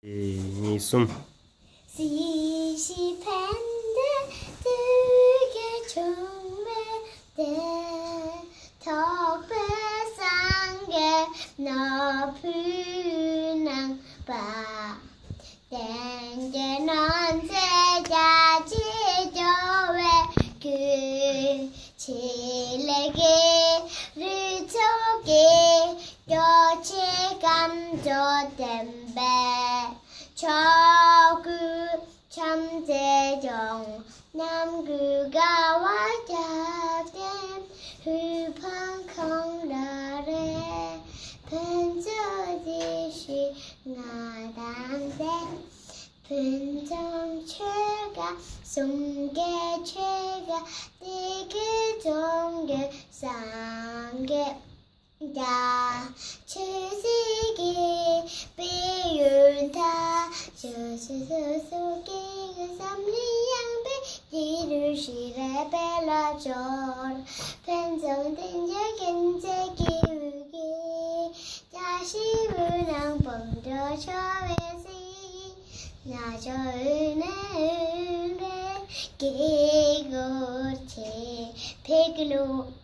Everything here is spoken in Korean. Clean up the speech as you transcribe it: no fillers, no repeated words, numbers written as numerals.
이 숨. 시시팬데 뜨게 정말 덕배상게 너푸낭 바 땡게 넌세자 지조에 그 칠레게 르초게 껴치 감조 댐베 저그 참재정 남그가 와자된 흡한콩라래 벤저디시 나단데 분정체가 송개체가 되게 정게 상게 다 주시기 비윤타 주시소소기 삼리양비 이루시레 벨라졸 펜정된제 겐제기우기 자시우랑 범저 처웨시 나저은에 기고체 백로